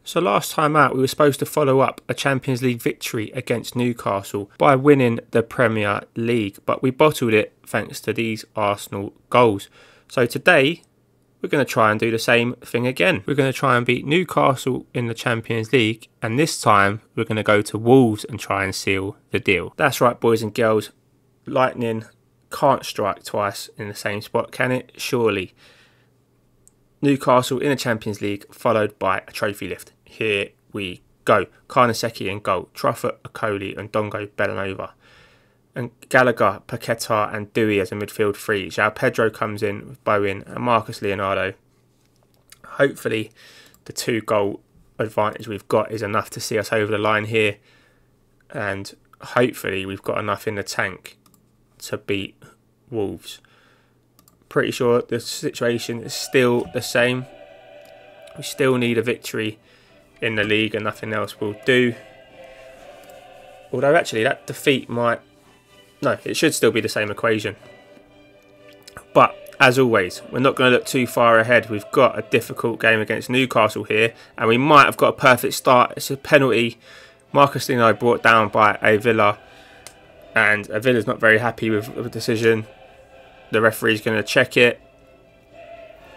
So last time out we were supposed to follow up a Champions League victory against Newcastle by winning the Premier League, but we bottled it thanks to these Arsenal goals. So today we're going to try and do the same thing again. We're going to try and beat Newcastle in the Champions League, and this time we're going to go to Wolves and try and seal the deal. That's right, boys and girls, lightning can't strike twice in the same spot, can it? Surely. Newcastle in the Champions League followed by a trophy lift. Here we go. Karnaseki in goal, Truffert, Okoli and Dongo Bellanova. And Gallagher, Paqueta and Dewey as a midfield three. João Pedro comes in with Bowen and Marcus Leonardo. Hopefully the 2-goal advantage we've got is enough to see us over the line here. And hopefully we've got enough in the tank to beat Wolves. Pretty sure the situation is still the same. We still need a victory in the league and nothing else will do. Although actually that defeat might... No, it should still be the same equation. But as always, we're not going to look too far ahead. We've got a difficult game against Newcastle here and we might have got a perfect start. It's a penalty. Marcus Leonardo brought down by Avila, and Avila's not very happy with the decision. The referee's going to check it,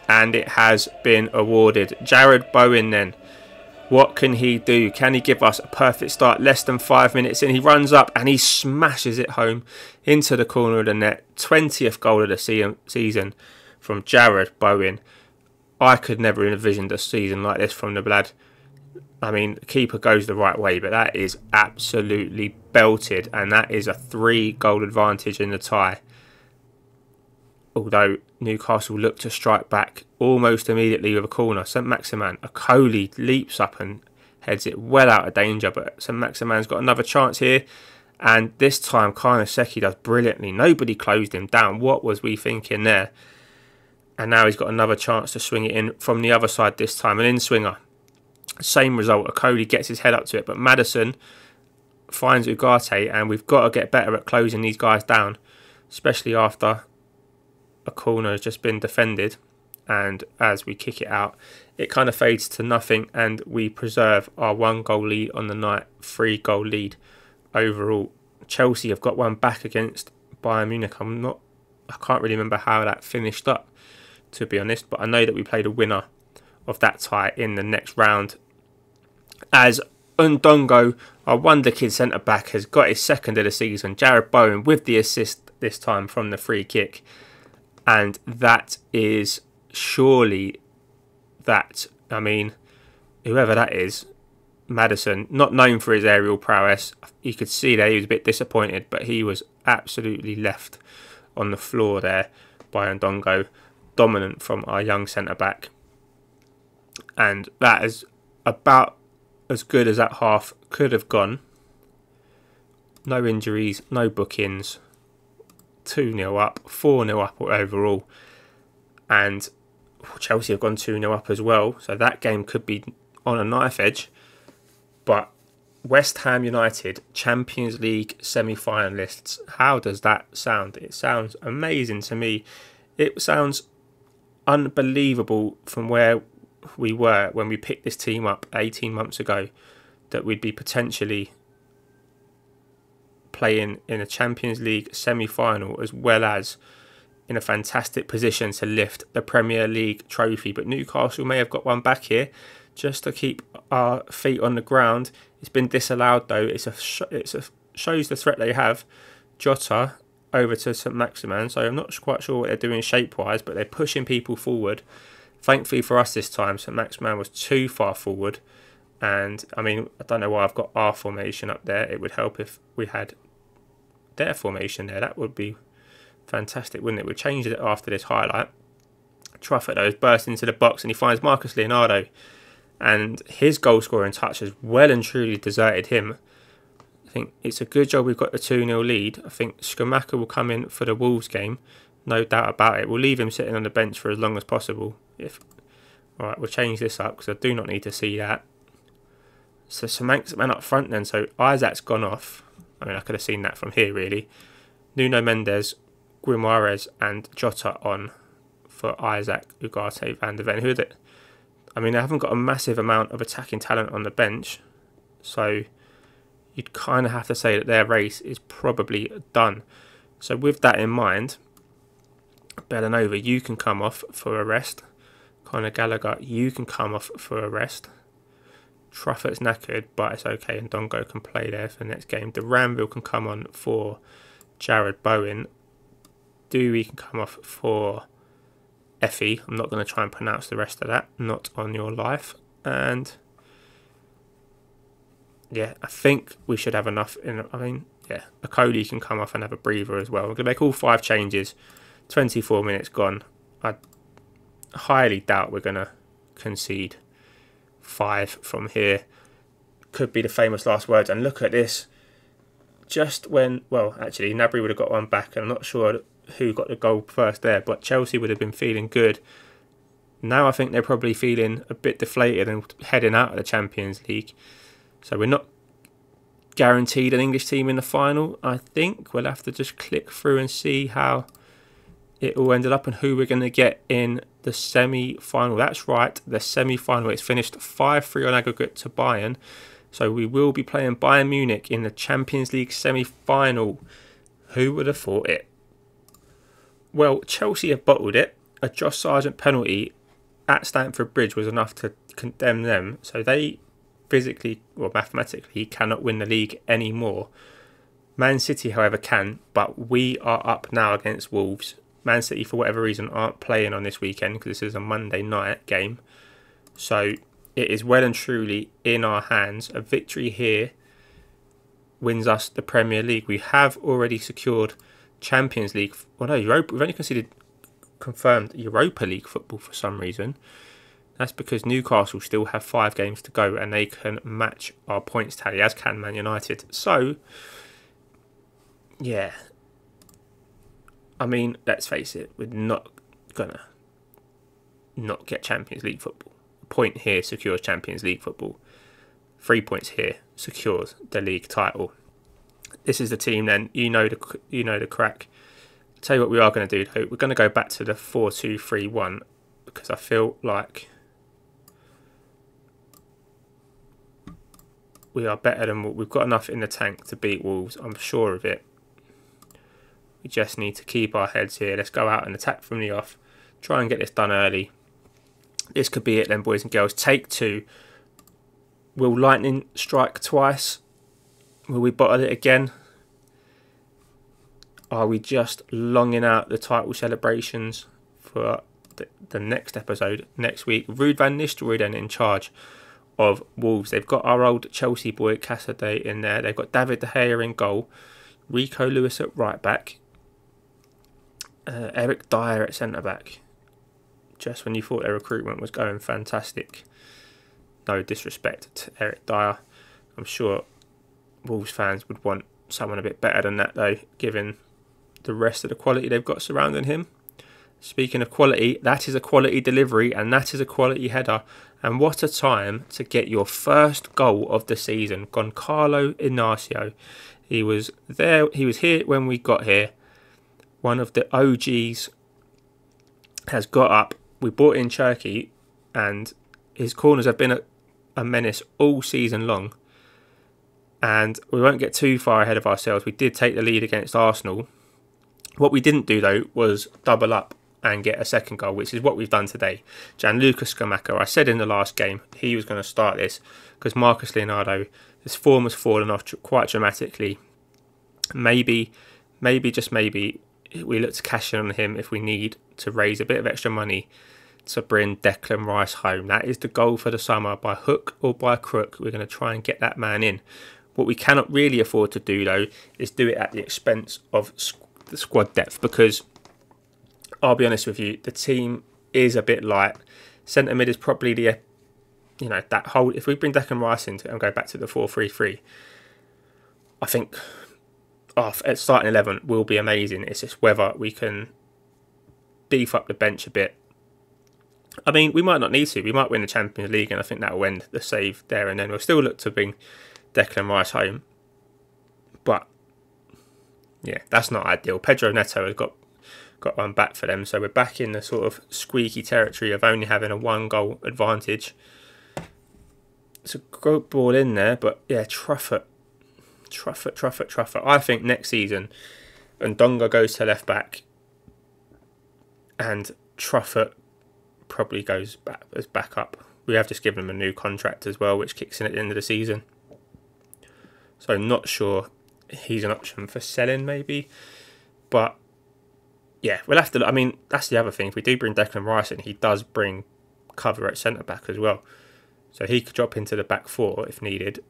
and it has been awarded. Jarrod Bowen then, what can he do? Can he give us a perfect start? Less than 5 minutes in, he runs up and he smashes it home into the corner of the net. 20th goal of the season from Jarrod Bowen. I could never have envisioned a season like this from the lad. I mean, the keeper goes the right way, but that is absolutely belted, and that is a 3-goal advantage in the tie. Although Newcastle look to strike back almost immediately with a corner. St Maximin, Okoli leaps up and heads it well out of danger, but St Maximin's got another chance here, and this time Karnaseki does brilliantly. Nobody closed him down. What was we thinking there? And now he's got another chance to swing it in from the other side this time, an in-swinger. Same result, Okoli gets his head up to it, but Maddison finds Ugarte, and we've got to get better at closing these guys down, especially after a corner has just been defended. And as we kick it out, it kind of fades to nothing, and we preserve our 1-goal lead on the night, 3-goal lead overall. Chelsea have got one back against Bayern Munich. I can't really remember how that finished up, to be honest, but I know that we played a winner of that tie in the next round, as Ndongo, our wonder kid centre back, has got his second of the season. Jarrod Bowen with the assist this time from the free kick. And that is surely that, I mean, whoever that is, Maddison, not known for his aerial prowess. You could see there he was a bit disappointed, but he was absolutely left on the floor there by Ndongo. Dominant from our young centre-back. And that is about as good as that half could have gone. No injuries, no bookings. 2-0 up, 4-0 up overall, and Chelsea have gone 2-0 up as well, so that game could be on a knife edge. But West Ham United, Champions League semi-finalists, how does that sound? It sounds amazing to me. It sounds unbelievable from where we were when we picked this team up 18 months ago, that we'd be potentially playing in a Champions League semi-final as well as in a fantastic position to lift the Premier League trophy. But Newcastle may have got one back here just to keep our feet on the ground. It's been disallowed though. It shows the threat they have. Jota over to St Maximin, so I'm not quite sure what they're doing shape-wise, but they're pushing people forward. Thankfully for us this time, St Maximin was too far forward. And I mean, I don't know why I've got our formation up there. It would help if we had their formation there. That would be fantastic, wouldn't it? We'll change it after this highlight. Truffert though has burst into the box and he finds Marcus Leonardo, and his goal scoring touch has well and truly deserted him. I think it's a good job we've got the 2-0 lead. I think Schumacher will come in for the Wolves game, no doubt about it. We'll leave him sitting on the bench for as long as possible. Alright, we'll change this up because I do not need to see that. So Samanx man up front then, so Isaac's gone off. I mean, I could have seen that from here really. Nuno Mendes, Guimarães and Jota on for Isaac, Ugarte, Van de Ven. Who are the... I mean, they haven't got a massive amount of attacking talent on the bench, so you'd kind of have to say that their race is probably done. So with that in mind, Bellanova, you can come off for a rest. Conor Gallagher, you can come off for a rest. Truffett's knackered, but it's okay, and Dongo can play there for the next game. Duranville can come on for Jared Bowen. Dewey can come off for Effie. I'm not going to try and pronounce the rest of that. Not on your life. And yeah, I think we should have enough. Okoli can come off and have a breather as well. We're going to make all 5 changes. 24 minutes gone. I highly doubt we're going to concede 5 from here. Could be the famous last words. And look at this. Just when, well, actually, Nabry would have got one back. And I'm not sure who got the goal first there, but Chelsea would have been feeling good. Now I think they're probably feeling a bit deflated and heading out of the Champions League. So we're not guaranteed an English team in the final. I think we'll have to just click through and see how it all ended up and who we're going to get in the semi-final. That's right, the semi-final. It's finished 5-3 on aggregate to Bayern. So we will be playing Bayern Munich in the Champions League semi-final. Who would have thought it? Well, Chelsea have bottled it. A Josh Sargent penalty at Stamford Bridge was enough to condemn them. So they physically, or mathematically, cannot win the league anymore. Man City, however, can. But we are up now against Wolves. Man City, for whatever reason, aren't playing on this weekend because this is a Monday night game. So it is well and truly in our hands. A victory here wins us the Premier League. We have already secured Champions League. Well, no, Europa. We've only confirmed Europa League football for some reason. That's because Newcastle still have 5 games to go and they can match our points tally, as can Man United. So, yeah. I mean, let's face it, we're not gonna not get Champions League football. A point here secures Champions League football. 3 points here secures the league title. This is the team then. You know the crack. Tell you what we are going to do though. We're going to go back to the 4-2-3-1 because I feel like we are better than we've got enough in the tank to beat Wolves. I'm sure of it. We just need to keep our heads here. Let's go out and attack from the off. Try and get this done early. This could be it then, boys and girls. Take 2. Will lightning strike twice? Will we bottle it again? Are we just longing out the title celebrations for the next episode next week? Ruud van Nistelrooy then in charge of Wolves. They've got our old Chelsea boy Casadei in there. They've got David De Gea in goal. Rico Lewis at right back. Eric Dyer at centre back. Just when you thought their recruitment was going fantastic. No disrespect to Eric Dyer. I'm sure Wolves fans would want someone a bit better than that though, given the rest of the quality they've got surrounding him. Speaking of quality, that is a quality delivery and that is a quality header. And what a time to get your first goal of the season. Goncalo Inacio. He was there. He was here when we got here. One of the OGs has got up. We brought in Cherky and his corners have been a menace all season long. And we won't get too far ahead of ourselves. We did take the lead against Arsenal. What we didn't do, though, was double up and get a second goal, which is what we've done today. Gianluca Scamacca, I said in the last game, he was going to start this because Marcus Leonardo, his form has fallen off quite dramatically. Maybe, just maybe, we look to cash in on him if we need to raise a bit of extra money to bring Declan Rice home. That is the goal for the summer. By hook or by crook, we're going to try and get that man in. What we cannot really afford to do, though, is do it at the expense of the squad depth, because I'll be honest with you, the team is a bit light. Centre mid is probably the, that whole. If we bring Declan Rice into it and go back to the 4-3-3, I think starting 11 will be amazing. It's just whether we can beef up the bench a bit. I mean, we might not need to. We might win the Champions League, and I think that will end the save there and then. We'll still look to bring Declan Rice home, but yeah, that's not ideal. Pedro Neto has got got one back for them. So we're back in the sort of squeaky territory of only having a 1-goal advantage. It's a good ball in there, but yeah, Truffert. I think next season, Ndonga goes to left back, and Truffert probably goes back as backup. We have just given him a new contract as well, which kicks in at the end of the season. So I'm not sure he's an option for selling, maybe. But yeah, we'll have to. I mean, that's the other thing. If we do bring Declan Rice in, he does bring cover at centre back as well. So he could drop into the back four if needed.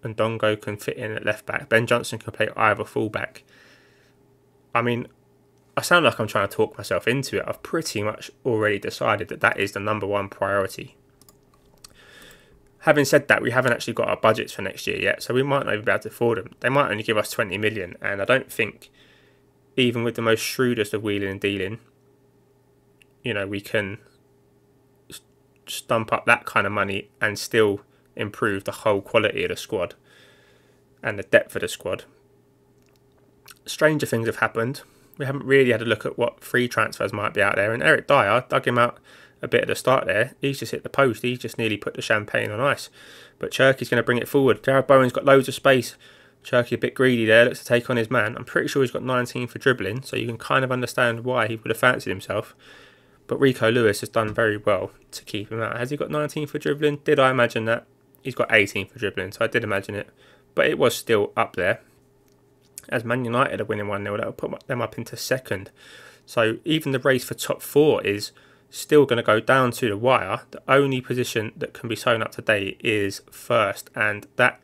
And Dongo can fit in at left back. Ben Johnson can play either full back. I mean, I sound like I'm trying to talk myself into it. I've pretty much already decided that that is the #1 priority. Having said that, we haven't actually got our budgets for next year yet, so we might not even be able to afford them. They might only give us 20 million, and I don't think, even with the most shrewdest of wheeling and dealing, you know, we can stump up that kind of money and still improve the whole quality of the squad and the depth of the squad. Stranger things have happened. We haven't really had a look at what free transfers might be out there, and Eric Dyer, dug him out a bit at the start there. He's just hit the post. He's just nearly put the champagne on ice. But Cherky's going to bring it forward. Jared Bowen's got loads of space. Cherky a bit greedy there, looks to take on his man. I'm pretty sure he's got 19 for dribbling, so you can kind of understand why he would have fancied himself. But Rico Lewis has done very well to keep him out. Has he got 19 for dribbling? Did I imagine that? He's got 18 for dribbling, so I did imagine it. But it was still up there. As Man United are winning 1-0, that will put them up into second. So even the race for top 4 is still going to go down to the wire. The only position that can be sewn up today is first, and that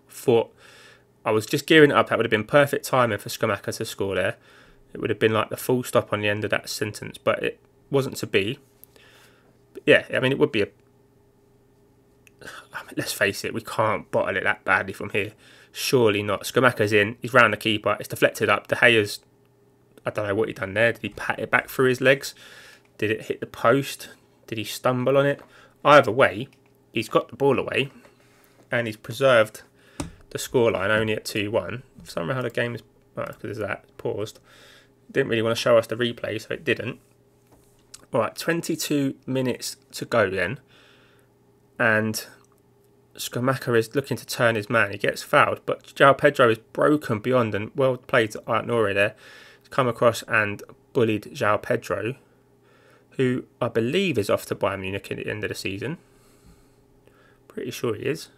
thought, I was just gearing it up. That would have been perfect timing for Skamaka to score there. It would have been like the full stop on the end of that sentence, but it wasn't to be. But yeah, I mean, it would be a... I mean, let's face it, we can't bottle it that badly from here. Surely not. Skamaka's in, he's round the keeper, it's deflected up. De Gea's, I don't know what he done there. Did he pat it back through his legs? Did it hit the post? Did he stumble on it? Either way, he's got the ball away and he's preserved the scoreline only at 2-1. Somehow the game is, because of that, paused. Didn't really want to show us the replay, so it didn't. Alright, 22 minutes to go then. And Skamaka is looking to turn his man. He gets fouled, but João Pedro is broken beyond, and well played to Art Nore there. He's come across and bullied João Pedro, who I believe is off to Bayern Munich at the end of the season. Pretty sure he is.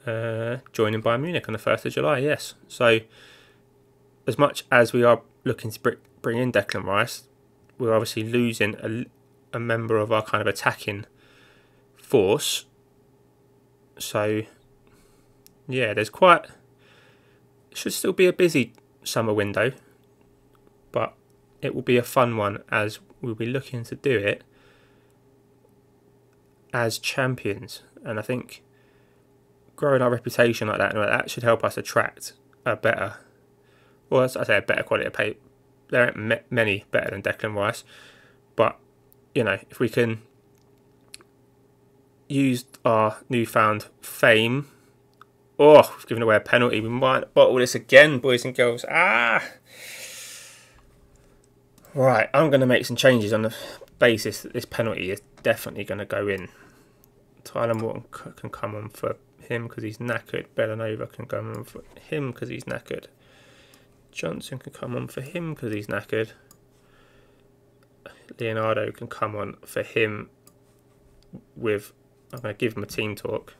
Joining Bayern Munich on the 1st of July, yes. So, as much as we are looking to bring in Declan Rice, we're obviously losing a member of our kind of attacking force. So, yeah, there's quite... It should still be a busy summer window, but it will be a fun one as we'll be looking to do it as champions. And I think growing our reputation like that should help us attract a better, well, I say a better quality of play. There aren't many better than Declan Rice, but you know, if we can use our newfound fame, we've given away a penalty. We might bottle this again, boys and girls. Right, I'm going to make some changes on the basis that this penalty is definitely going to go in. Tyler Morton can come on for him because he's knackered. Bellanova can come on for him because he's knackered. Johnson can come on for him because he's knackered. Leonardo can come on for him with... I'm going to give him a team talk.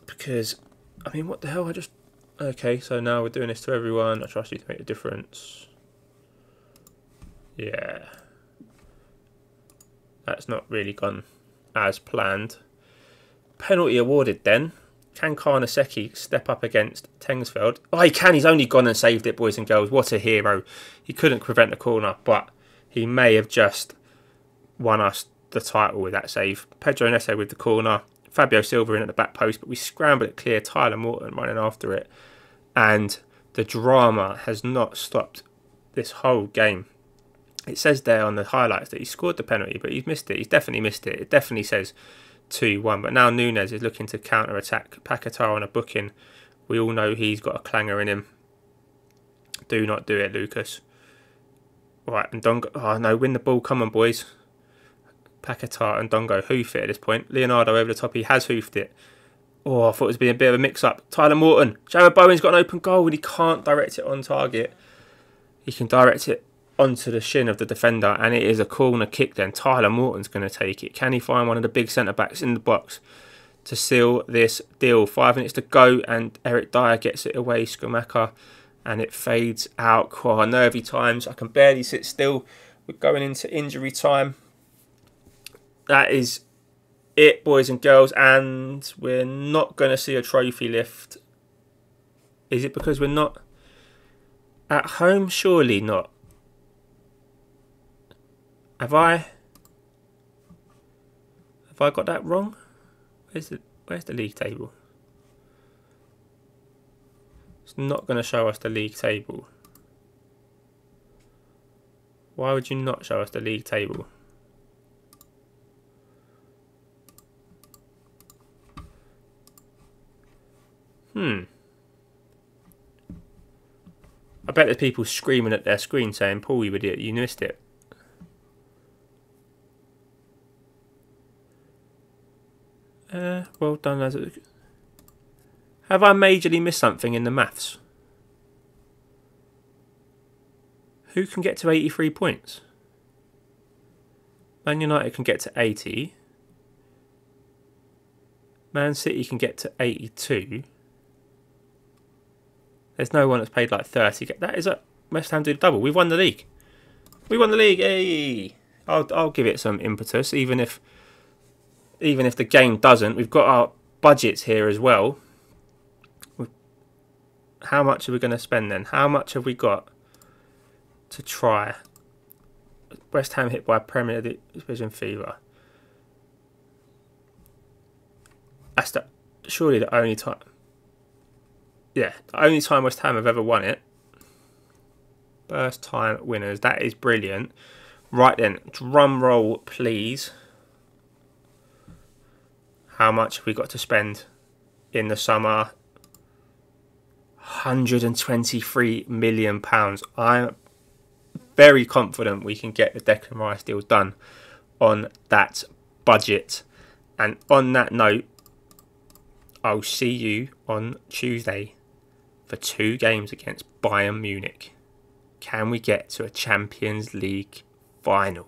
Because, I mean, what the hell? Okay, so now we're doing this to everyone. I trust you to make a difference. Yeah. That's not really gone as planned. Penalty awarded then. Can Karnaseki step up against Tengsfeld? Oh, he can. He's only gone and saved it, boys and girls. What a hero. He couldn't prevent the corner, but he may have just won us the title with that save. Pedro Neto with the corner. Fabio Silva in at the back post, but we scrambled it clear. Tyler Morton running after it. And the drama has not stopped this whole game. It says there on the highlights that he scored the penalty, but he's missed it. He's definitely missed it. It definitely says 2-1. But now Nunes is looking to counter-attack Paquetá on a booking We all know he's got a clanger in him. Do not do it, Lucas. Right, and Dongo. Oh no, win the ball. Come on, boys. Paquetá and Dongo hoof it at this point. Leonardo over the top. He has hoofed it. Oh, I thought it was being a bit of a mix-up. Tyler Morton. Jared Bowen's got an open goal and he can't direct it on target. He can direct it onto the shin of the defender, and it is a corner kick then. Tyler Morton's going to take it. Can he find one of the big centre-backs in the box to seal this deal? 5 minutes to go, and Eric Dyer gets it away. Skamaka, and it fades out. Oh, nervy times. I can barely sit still. We're going into injury time. That is it, boys and girls, and we're not going to see a trophy lift. Is it because we're not at home? Surely not. Have I got that wrong? Where's the league table? It's not going to show us the league table. Why would you not show us the league table? I bet there's people screaming at their screen saying, Paul, you idiot, you missed it. Well done. Have I majorly missed something in the maths? Who can get to 83 points? Man United can get to 80. Man City can get to 82. There's no one that's paid like 30. That is a West Ham do double. We've won the league. We won the league. Hey! I'll give it some impetus, even if the game doesn't. We've got our budgets here as well. How much are we going to spend then? How much have we got to try? West Ham hit by Premier Division fever. That's surely the only time. Yeah, the only time West Ham have ever won it. First time winners. That is brilliant. Right then, drum roll, please. How much have we got to spend in the summer? £123 million. I'm very confident we can get the Declan Rice deal done on that budget. And on that note, I'll see you on Tuesday for 2 games against Bayern Munich. Can we get to a Champions League final?